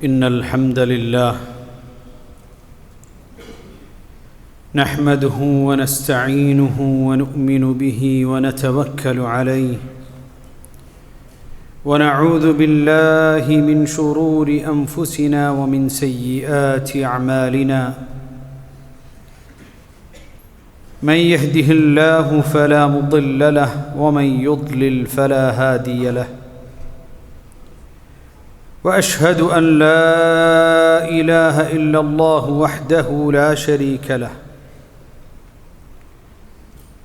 إن الحمد لله نحمده ونستعينه ونؤمن به ونتوكل عليه ونعوذ بالله من شرور أنفسنا ومن سيئات أعمالنا من يهده الله فلا مضل له ومن يضلل فلا هادي له وأشهد أن لا إله إلا الله وحده لا شريك له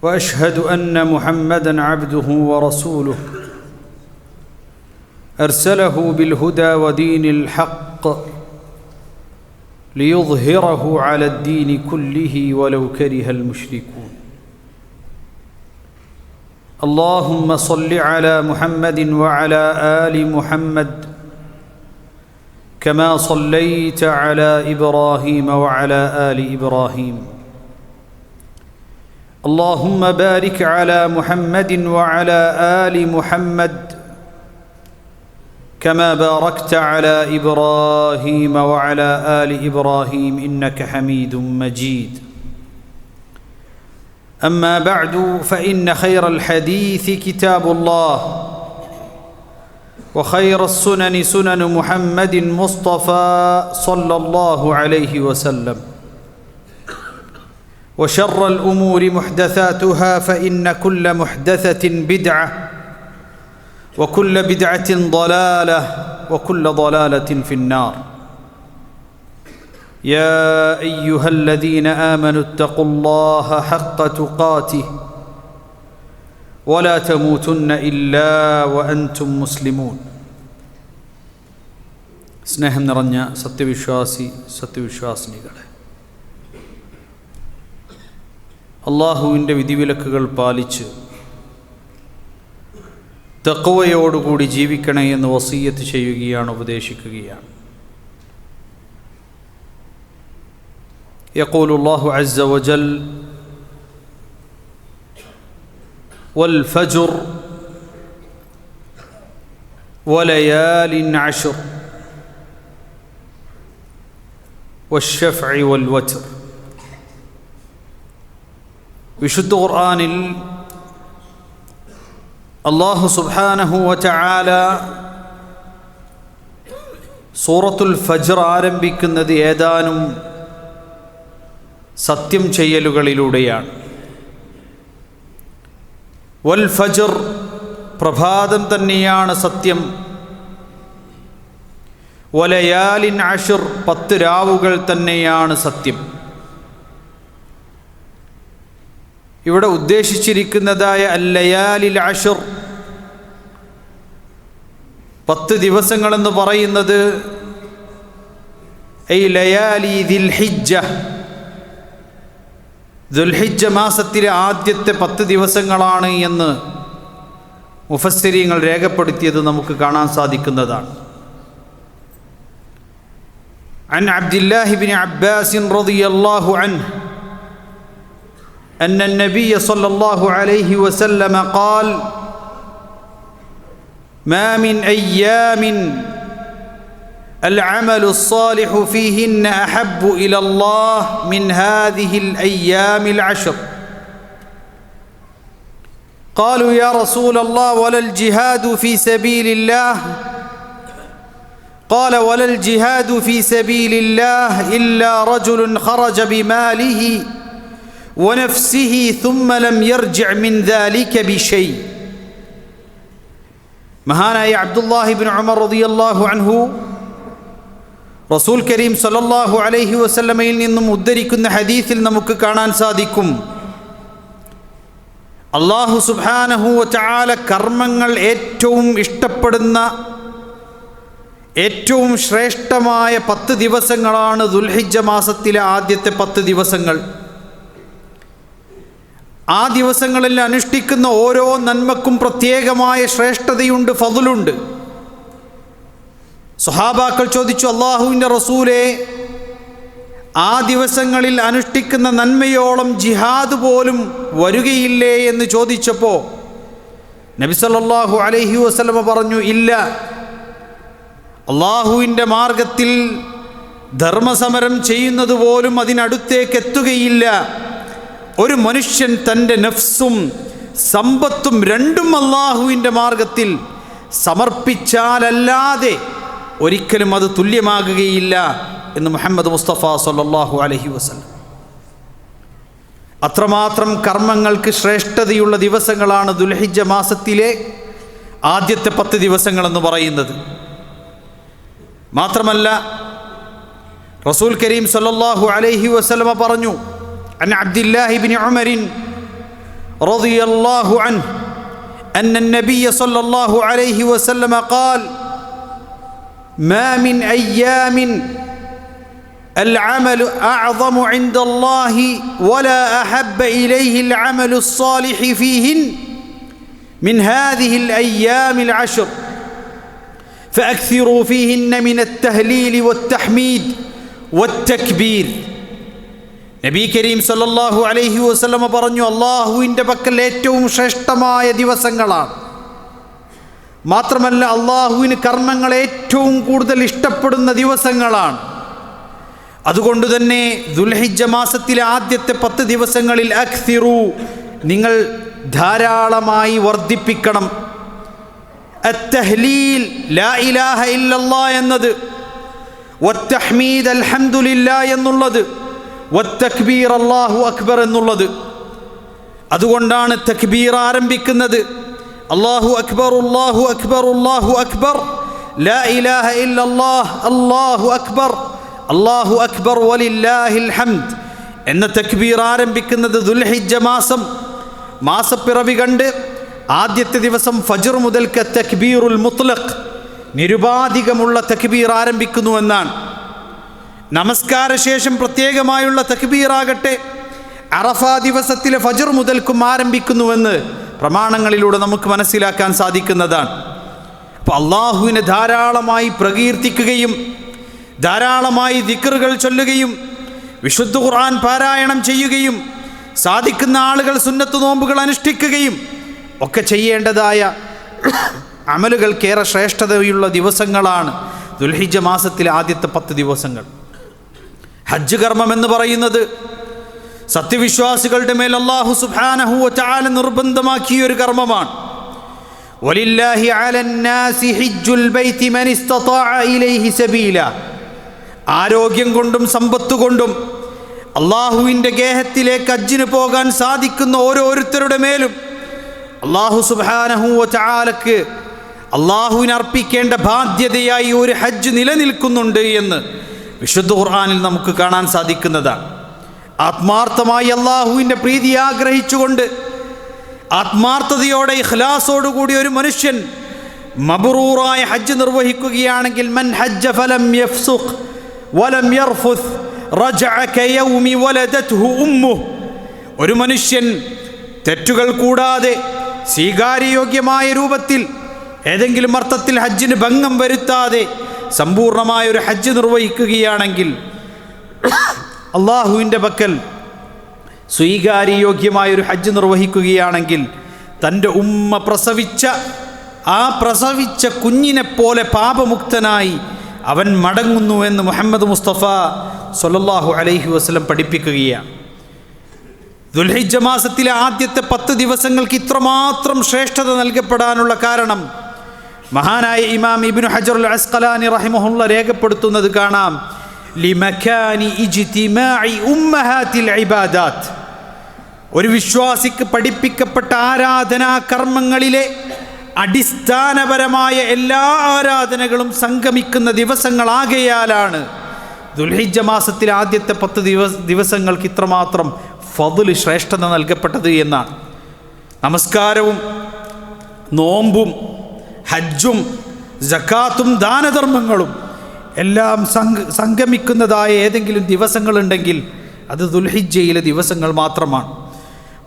وأشهد أن محمدًا عبده ورسوله أرسله بالهدى ودين الحق ليظهره على الدين كله ولو كره المشركون اللهم صل على محمد وعلى آل محمد كما صليت على إبراهيم وعلى آل إبراهيم اللهم بارك على محمد وعلى آل محمد كما باركت على إبراهيم وعلى آل إبراهيم إنك حميد مجيد أما بعد فإن خير الحديث كتاب الله وخير السنن سنن محمد مصطفى صلى الله عليه وسلم وشر الأمور محدثاتها فإن كل محدثة بدعة وكل بدعة ضلالة وكل ضلالة في النار يا أيها الذين آمنوا اتقوا الله حق تقاته ولا تموتن إلا وأنتم مسلمون സ്നേഹം നിറഞ്ഞ സത്യവിശ്വാസിനികളെ, അള്ളാഹുവിൻ്റെ വിധിവിലക്കുകൾ പാലിച്ച് തഖ്വയോടുകൂടി ജീവിക്കണേ എന്ന് വസിയ്യത്ത് ചെയ്യുകയാണ്, ഉപദേശിക്കുകയാണ്. യഖൂലു അല്ലാഹു അസ്സ വജൽ വൽ ഫജ്ർ വലയാലിൻ അശ്ർ വശഫഇ വൽ വത്ർ. വിശുദ്ധ ഖുർആനിൽ അല്ലാഹു സുബ്ഹാനഹു വ തആല സൂറത്തുൽ ഫജ്ർ ആരംഭിക്കുന്നത് ഏതാനും സത്യം ചെയ്യലുകളിലൂടെയാണ്. വൽ ഫജ്ർ, പ്രഭാതം തന്നെയാണ് സത്യം. വലയാലിൻ അശ്ർ, 10 രാവുകൾ തന്നെയാണ് സത്യം. ഇവിടെ ഉദ്ദേശിച്ചിരിക്കുന്നതായ അല്ലയാലിൽ അശ്ർ, 10 ദിവസങ്ങളെന്ന് പറയുന്നത് ഐ ലയാലി ദിൽഹിജ്ജ, ദുൽഹിജ്ജ മാസത്തിലെ ആദ്യത്തെ 10 ദിവസങ്ങളാണ് എന്ന് മുഫസ്സിരീങ്ങൾ രേഖപ്പെടുത്തിയത് നമുക്ക് കാണാൻ സാധിക്കുന്നതാണ്. عن عبد الله بن عباس رضي الله عنه أن النبي صلى الله عليه وسلم قال ما من أيام العمل الصالح فيهن أحب إلى الله من هذه الأيام العشر. قالوا يا رسول الله ولا الجهاد في سبيل الله؟ قال ولا الجهاد في سبيل الله إلا رجل خرج بماله ونفسه ثم لم يرجع من ذلك بشيء. മഹാനായ അബ്ദുല്ലാഹി ഇബ്നു ഉമർ റളിയല്ലാഹു അൻഹു റസൂൽ കരീം സല്ലല്ലാഹു അലൈഹി വസല്ലമയിൽ നിന്നും ഉദ്ധരിക്കുന്ന ഹദീസിൽ നമുക്ക് കാണാൻ സാധിക്കും, അല്ലാഹു സുബ്ഹാനഹു വ തആല കർമ്മങ്ങൾ ഏറ്റവും ഇഷ്ടപ്പെടുന്ന ഏറ്റവും ശ്രേഷ്ഠമായ 10 ദിവസങ്ങളാണ് ദുൽഹിജ്ജ മാസത്തിലെ ആദ്യത്തെ 10 ദിവസങ്ങൾ. ആ ദിവസങ്ങളിൽ അനുഷ്ഠിക്കുന്ന ഓരോ നന്മക്കും പ്രത്യേകമായ ശ്രേഷ്ഠതയുണ്ട്, ഫضലുണ്ട്. സ്വഹാബാക്കൾ ചോദിച്ചു, അല്ലാഹുവിൻ്റെ റസൂലേ, ആ ദിവസങ്ങളിൽ അനുഷ്ഠിക്കുന്ന നന്മയോളം ജിഹാദ് പോലും വരികയില്ലേ എന്ന് ചോദിച്ചപ്പോൾ നബി സല്ലല്ലാഹു അലൈഹി വസല്ലമ പറഞ്ഞു, ഇല്ല, അള്ളാഹുവിൻ്റെ മാർഗത്തിൽ ധർമ്മസമരം ചെയ്യുന്നത് പോലും അതിനടുത്തേക്ക് എത്തുകയില്ല. ഒരു മനുഷ്യൻ തൻ്റെ നഫ്സും സമ്പത്തും രണ്ടും അള്ളാഹുവിൻ്റെ മാർഗത്തിൽ സമർപ്പിച്ചാലല്ലാതെ ഒരിക്കലും അത് തുല്യമാകുകയില്ല എന്ന് മുഹമ്മദ് മുസ്തഫ സല്ലല്ലാഹു അലൈഹി വസല്ലം. അത്രമാത്രം കർമ്മങ്ങൾക്ക് ശ്രേഷ്ഠതയുള്ള ദിവസങ്ങളാണ് ദുൽഹിജ്ജ മാസത്തിലെ ആദ്യത്തെ 10 ദിവസങ്ങളെന്ന് പറയുന്നത്. മാത്രമല്ല റസൂൽ കരീം സല്ലല്ലാഹു അലൈഹി വസല്ലം പറഞ്ഞു, അൻ അബ്ദില്ലാഹി ഇബ്നു ഉമർ റളിയല്ലാഹു അൻഹു അന്ന النبي صلى الله عليه وسلم قال ما من أيام العمل أعظم عند الله ولا أحب إليه العمل الصالح فيهن من هذه الأيام العشر فأكثروا فيهن من التهليل والتحميد والتكبير. നബി കരീം സല്ലല്ലാഹു അലൈഹി വസല്ലം പറഞ്ഞു, അള്ളാഹുവിൻ്റെ പക്കൽ ഏറ്റവും ശ്രേഷ്ഠമായ ദിവസങ്ങളാണ്. മാത്രമല്ല അള്ളാഹുവിന് കർമ്മങ്ങൾ ഏറ്റവും കൂടുതൽ ഇഷ്ടപ്പെടുന്ന ദിവസങ്ങളാണ്. അതുകൊണ്ട് തന്നെ ദുൽഹിജ്ജ മാസത്തിലെ ആദ്യത്തെ 10 ദിവസങ്ങളിൽ അക്സിറു, നിങ്ങൾ ധാരാളമായി വർദ്ധിപ്പിക്കണം. അത്തഹ്ലീൽ ലാ ഇലാഹ ഇല്ലല്ലാഹ് എന്നത്, വത്തഹ്മീദ് അൽഹംദുലില്ലാഹ് എന്നുള്ളത്, വത്തക്ബീർ അല്ലാഹു അക്ബർ എന്നുള്ളത്. അതുകൊണ്ടാണ് തക്ബീർ ആരംഭിക്കുന്നത്. അല്ലാഹു അക്ബർ അല്ലാഹു അക്ബർ അല്ലാഹു അക്ബർ ലാ ഇലാഹ ഇല്ലല്ലാഹ് അല്ലാഹു അക്ബർ അല്ലാഹു അക്ബർ വലില്ലാഹിൽ ഹംദ് എന്ന തക്ബീർ ആരംഭിക്കുന്നത് ദുൽഹിജ്ജ മാസപ്പിറവി കണ്ട് ആദ്യത്തെ ദിവസം ഫജ്ർ മുതൽക്ക് തക്ബീറുൽ മുത്ലഖ്, നിരുപാധികമുള്ള തക്ബീർ ആരംഭിക്കുന്നു എന്നാണ്. നമസ്കാരശേഷം പ്രത്യേകമായുള്ള തക്ബീറാകട്ടെ അറഫ ദിവസത്തിലെ ഫജ്ർ മുതൽക്കും ആരംഭിക്കുന്നുവെന്ന് പ്രമാണങ്ങളിലൂടെ നമുക്ക് മനസ്സിലാക്കാൻ സാധിക്കുന്നതാണ്. അപ്പോൾ അള്ളാഹുവിനെ ധാരാളമായി പ്രകീർത്തിക്കുകയും ധാരാളമായി ദിക്റുകൾ ചൊല്ലുകയും വിശുദ്ധ ഖുർആൻ പാരായണം ചെയ്യുകയും സാധിക്കുന്ന ആളുകൾ സുന്നത്ത് നോമ്പുകൾ അനുഷ്ഠിക്കുകയും ഒക്കെ ചെയ്യേണ്ടതായ അമലുകൾക്കേറെ ശ്രേഷ്ഠതയുള്ള ദിവസങ്ങളാണ് ദുൽഹിജ്ജ മാസത്തിലെ ആദ്യത്തെ 10 ദിവസങ്ങൾ. ഹജ്ജ് കർമ്മം എന്ന് പറയുന്നത് സത്യവിശ്വാസികളുടെ മേൽ അല്ലാഹു സുബ്ഹാനഹു വ തആല നിർബന്ധമാക്കിയ ഒരു കർമ്മമാണ്. വലില്ലാഹി അലന്നാസി ഹിജ്ജുൽ ബൈത്തി മൻ ഇസ്തതാഅ ഇലൈഹി സബീല. ആരോഗ്യം കൊണ്ടും സമ്പത്ത് കൊണ്ടും അള്ളാഹുവിൻ്റെ ഗേഹത്തിലേക്ക് ഹജ്ജിന് പോകാൻ സാധിക്കുന്ന ഓരോരുത്തരുടെ മേലും അല്ലാഹു സുബ്ഹാനഹു വ തആലക്ക് അള്ളാഹുവിന് അർപ്പിക്കേണ്ട ബാധ്യതയായി ഒരു ഹജ്ജ് നിലനിൽക്കുന്നുണ്ട് എന്ന് വിശുദ്ധ ഖുർആനിൽ നമുക്ക് കാണാൻ സാധിക്കുന്നതാണ്. ആത്മാർത്ഥമായി അള്ളാഹുവിൻ്റെ പ്രീതി ആഗ്രഹിച്ചുകൊണ്ട് ആത്മാർത്ഥതയോടെ ഇഖ്ലാസോടുകൂടി ഒരു മനുഷ്യൻ മബ്റൂറായ ഹജ്ജ് നിർവഹിക്കുകയാണെങ്കിൽ മൻ ഹജ്ജ ഫലം യഫ്സുഖ് വലം യർഫുസ് റജഅ കയൗമി വലദത്ഹു ഉമ്മുഹ്. ഒരു മനുഷ്യൻ തെറ്റുകൾ കൂടാതെ സ്വീകാര്യയോഗ്യമായ രൂപത്തിൽ ഏതെങ്കിലും അർത്ഥത്തിൽ ഹജ്ജിന് ഭംഗം വരുത്താതെ സമ്പൂർണമായ ഒരു ഹജ്ജ് നിർവഹിക്കുകയാണെങ്കിൽ അള്ളാഹുവിൻ്റെ പക്കൽ സ്വീകാര്യയോഗ്യമായൊരു ഹജ്ജ് നിർവഹിക്കുകയാണെങ്കിൽ തൻ്റെ ഉമ്മ പ്രസവിച്ച കുഞ്ഞിനെപ്പോലെ പാപമുക്തനായി അവൻ മടങ്ങുന്നുവെന്ന് മുഹമ്മദ് മുസ്തഫ സല്ലല്ലാഹു അലൈഹി വസല്ലം പഠിപ്പിക്കുകയാണ്. ദുൽഹിജ്ജ മാസത്തിലെ ആദ്യത്തെ 10 ദിവസങ്ങൾക്ക് ഇത്രമാത്രം ശ്രേഷ്ഠത നൽകപ്പെടാനുള്ള കാരണം മഹാനായ ഇമാം ഇബ്നു ഹജറുൽ അസ്ഖലാനി റഹിമഹുല്ലാഹ് രേഖപ്പെടുത്തുന്നത് കാണാം. ലിമകാനി ഇജ്തിമാഇ ഉമ്മഹാത്തിൽ ഇബാദാത്ത്. ഒരു വിശ്വാസിക്ക് പഠിപ്പിക്കപ്പെട്ട ആരാധനാ കർമ്മങ്ങളിലെ അടിസ്ഥാനപരമായ എല്ലാ ആരാധനകളും സംഗമിക്കുന്ന ദിവസങ്ങളാകയാലാണ് ദുൽഹിജ്ജ മാസത്തിലെ ആദ്യത്തെ 10 ദിവസങ്ങൾക്ക് ഇത്രമാത്രം ഫദ്ല് ശ്രേഷ്ഠത നൽകപ്പെട്ടത് എന്നാണ്. നമസ്കാരവും നോമ്പും ഹജ്ജും സക്കാത്തും ദാനധർമ്മങ്ങളും എല്ലാം സംഗമിക്കുന്നതായ ഏതെങ്കിലും ദിവസങ്ങളുണ്ടെങ്കിൽ അത് ദുൽഹിജ്ജയിലെ ദിവസങ്ങൾ മാത്രമാണ്.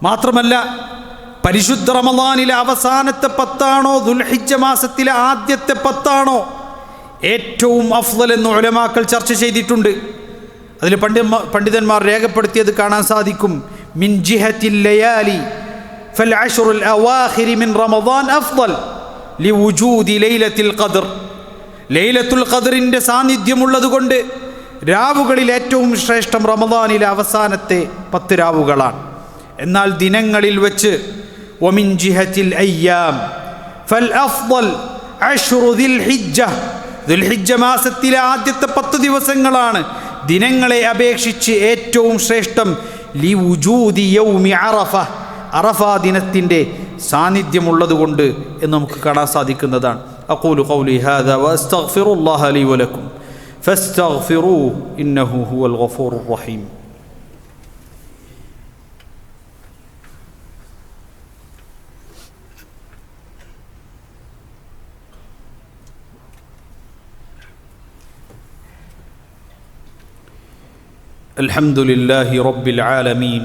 മാത്രമല്ല പരിശുദ്ധ റമളാനിലെ അവസാനത്തെ 10 ദുൽഹിജ്ജ മാസത്തിലെ ആദ്യത്തെ 10 ഏറ്റവും അഫ്ളൽ എന്ന് ഉലമാക്കൾ ചർച്ച ചെയ്തിട്ടുണ്ട്. അതിൽ പണ്ഡിതന്മാർ രേഖപ്പെടുത്തിയത് കാണാൻ സാധിക്കും. മിൻ ജിഹത്തിൽ ലയാലി ഫൽ അശ്റുൽ അവാഖിർ മിൻ റമളാൻ അഫ്ളൽ ലിവുജൂദി ലൈലത്തിൽ ഖദ്ർ. ലൈലത്തുൽ ഖദ്റിൻ്റെ സാന്നിധ്യമുള്ളതുകൊണ്ട് രാവുകളിൽ ഏറ്റവും ശ്രേഷ്ഠം റമദാനിലെ അവസാനത്തെ 10 രാവുകളാണ്. എന്നാൽ ദിനങ്ങളിൽ വെച്ച് വമിൻ ജിഹത്തിൽ അയ്യാം ഫൽ അഫ്ളൽ അശ്റു ദിൽഹിജ്ജ, ദുൽഹിജ്ജ മാസത്തിലെ ആദ്യത്തെ 10 ദിവസങ്ങളാണ് ദിനങ്ങളെ അപേക്ഷിച്ച് ഏറ്റവും ശ്രേഷ്ഠം. ലി വുജൂദി യൗമി അറഫ, അറഫ ദിനത്തിൻ്റെ സാന്നിധ്യമുള്ളതുകൊണ്ട് എന്ന് നമുക്ക് കാണാൻ സാധിക്കുന്നതാണ്. അഖൂലു ഖൗലി ഹാദാ വഅസ്തഗ്ഫിറുല്ലാഹ ലി വലക്കും ഫസ്തഗ്ഫിറൂഹു ഇന്നഹു ഹുവൽ ഗഫൂറുർ റഹീം. الحمد لله رب العالمين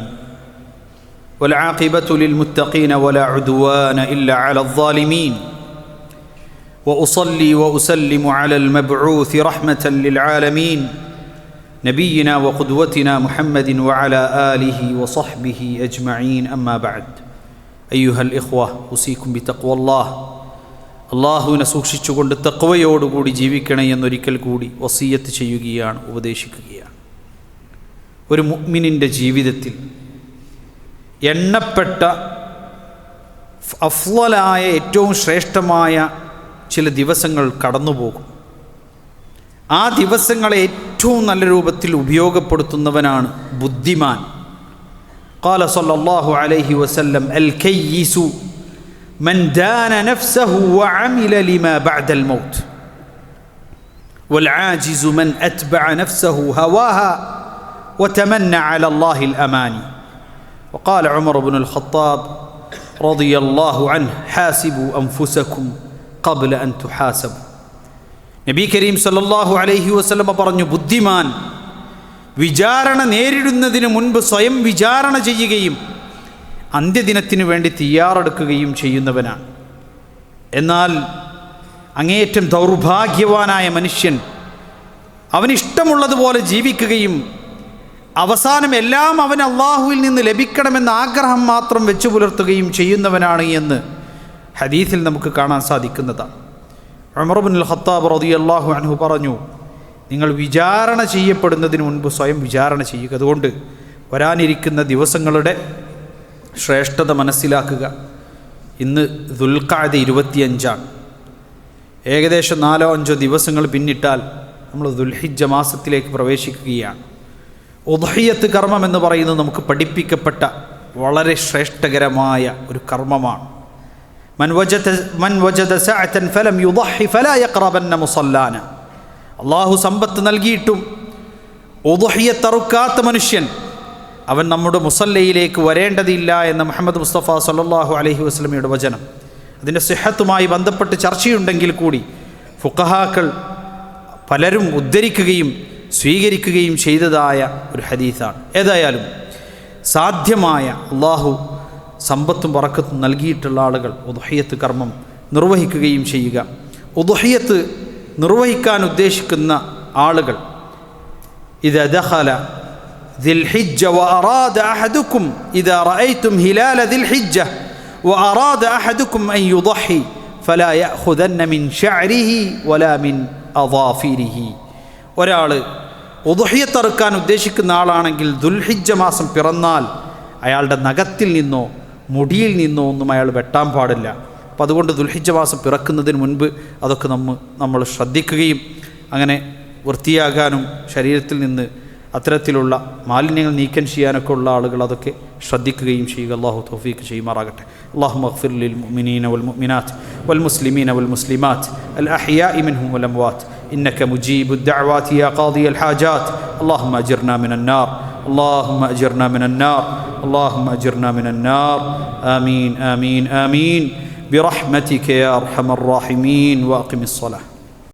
والعاقبة للمتقين ولا عدوان إلا على الظالمين وأصلي وأسلم على المبعوث رحمة للعالمين نبينا وقدوتنا محمد وعلى آله وصحبه أجمعين أما بعد أيها الإخوة أوصيكم بتقوى الله അള്ളാഹുവിനെ സൂക്ഷിച്ചുകൊണ്ട് തഖ്വയോടുകൂടി ജീവിക്കണേ എന്നൊരിക്കൽ കൂടി വസിയ്യത്ത് ചെയ്യുകയാണ്, ഉപദേശിക്കുകയാണ്. ഒരു മുഅ്മിനിൻ്റെ ജീവിതത്തിൽ എണ്ണപ്പെട്ട അഫ്ളലായ ഏറ്റവും ശ്രേഷ്ഠമായ ചില ദിവസങ്ങൾ കടന്നുപോകും. ആ ദിവസങ്ങളെ ഏറ്റവും നല്ല രൂപത്തിൽ ഉപയോഗപ്പെടുത്തുന്നവനാണ് ബുദ്ധിമാൻ. ഖാല സല്ലല്ലാഹു അലൈഹി വസല്ലം അൽ കയ്യിസു മൻ ദാന നഫ്സഹു വഅമില ലിമാ ബഅദൽ മൗത്ത് വൽ ആജിസു മൻ അത്ബഅ നഫ്സഹു ഹവാഹാ وتمنى على الله الأماني. وقال عمر بن الخطاب رضي الله عنه حاسبوا أنفسكم قبل أن تحاسبوا. നബി കരീം സല്ലല്ലാഹു അലൈഹി വസല്ലം പറഞ്ഞു, ബുദ്ധിമാൻ വിചാരണ നേരിടുന്നതിന് മുൻപ് സ്വയം വിചാരണ ചെയ്യുകയും അന്ത്യദിനത്തിനു വേണ്ടി തയ്യാറെടുക്കുകയും ചെയ്യുന്നവനാണ്. എന്നാൽ അങ്ങേയറ്റം ദൗർഭാഗ്യവാനായ മനുഷ്യൻ അവനിഷ്ടമുള്ളതുപോലെ ജീവിക്കുകയും അവസാനം എല്ലാം അവൻ അള്ളാഹുവിൽ നിന്ന് ലഭിക്കണമെന്ന ആഗ്രഹം മാത്രം വെച്ചു പുലർത്തുകയും ചെയ്യുന്നവനാണ് എന്ന് ഹദീസിൽ നമുക്ക് കാണാൻ സാധിക്കുന്നതാണ്. ഉമർ ഇബ്നുൽ ഖത്താബ് റളിയല്ലാഹു അൻഹു പറഞ്ഞു, നിങ്ങൾ വിചാരണ ചെയ്യപ്പെടുന്നതിന് മുൻപ് സ്വയം വിചാരണ ചെയ്യുക. അതുകൊണ്ട് വരാനിരിക്കുന്ന ദിവസങ്ങളുടെ ശ്രേഷ്ഠത മനസ്സിലാക്കുക. ഇന്ന് ദുൽഖഅദ 25-ആണ്. ഏകദേശം 4-5 ദിവസങ്ങൾ പിന്നിട്ടാൽ നമ്മൾ ദുൽഹിജ്ജ മാസത്തിലേക്ക് പ്രവേശിക്കുകയാണ്. ഉദ്ഹിയ്യത്ത് കർമ്മം എന്ന് പറയുന്നത് നമുക്ക് പഠിപ്പിക്കപ്പെട്ട വളരെ ശ്രേഷ്ഠകരമായ ഒരു കർമ്മമാണ്. മൻ വജദ സഅതൻ ഫലം യുദ്ഹി ഫലാ യഖറബന്ന മുസല്ലാന. അല്ലാഹു സമ്പത്ത് നൽകിയിട്ടും ഉദ്ഹിയ്യത്ത് അറുക്കാത്ത മനുഷ്യൻ അവൻ നമ്മുടെ മുസല്ലയിലേക്ക് വരേണ്ടതില്ല എന്ന മുഹമ്മദ് മുസ്തഫ സല്ലല്ലാഹു അലൈഹി വസല്ലമയുടെ വചനം. അതിൻ്റെ സിഹത്തുമായി ബന്ധപ്പെട്ട് ചർച്ചയുണ്ടെങ്കിൽ കൂടി ഫുഖഹാക്കൾ പലരും ഉദ്ധരിക്കുകയും സ്വീകരിക്കുകയും ചെയ്തതായ ഒരു ഹദീസാണ്. ഏതായാലും സാധ്യമായ അള്ളാഹു സമ്പത്തും ബറക്കത്തും നൽകിയിട്ടുള്ള ആളുകൾ ഉദ്ഹിയ്യത്ത് കർമ്മം നിർവഹിക്കുകയും ചെയ്യുക. ഉദ്ഹിയ്യത്ത് നിർവഹിക്കാൻ ഉദ്ദേശിക്കുന്ന ആളുകൾ ഇദാ ദഖല ദിൽഹിജ്ജ വഅറാദ അഹദുക്കും ഇദാ റഅയ്തും ഹിലാല ദിൽഹിജ്ജ വഅറാദ അഹദുക്കും അൻ യുദ്ഹി ഫലാ യഅഖുദന്ന മിൻ ശഅരിഹി വലാ മിൻ അദാഫിരിഹി. ഒരാൾ ഉദ്ഹിയ്യത്ത് അറുക്കാൻ ഉദ്ദേശിക്കുന്ന ആളാണെങ്കിൽ ദുൽഹിജ്ജ മാസം പിറന്നാൽ അയാളുടെ നഖത്തിൽ നിന്നോ മുടിയിൽ നിന്നോ ഒന്നും അയാൾ വെട്ടാൻ പാടില്ല. അപ്പോൾ അതുകൊണ്ട് ദുൽഹിജ്ജ മാസം പിറക്കുന്നതിന് മുൻപ് അതൊക്കെ നമ്മൾ ശ്രദ്ധിക്കുകയും അങ്ങനെ വൃത്തിയാകാനും ശരീരത്തിൽ നിന്ന് അത്തരത്തിലുള്ള മാലിന്യങ്ങൾ നീക്കം ചെയ്യാനൊക്കെ ഉള്ള ആളുകൾ അതൊക്കെ ശ്രദ്ധിക്കുകയും ചെയ്യുക. അല്ലാഹു തൗഫീഖ് ചെയ്യുമാറാകട്ടെ. اللهم اغفر للمؤمنين والمؤمنات والمسلمين والمسلمات الأحياء منهم والأموات إنك مجيب الدعوات يا قاضي الحاجات. اللهم أجرنا من النار، اللهم أجرنا من النار، اللهم أجرنا من النار. آمين آمين آمين برحمتك يا أرحم الراحمين. وأقم الصلاة.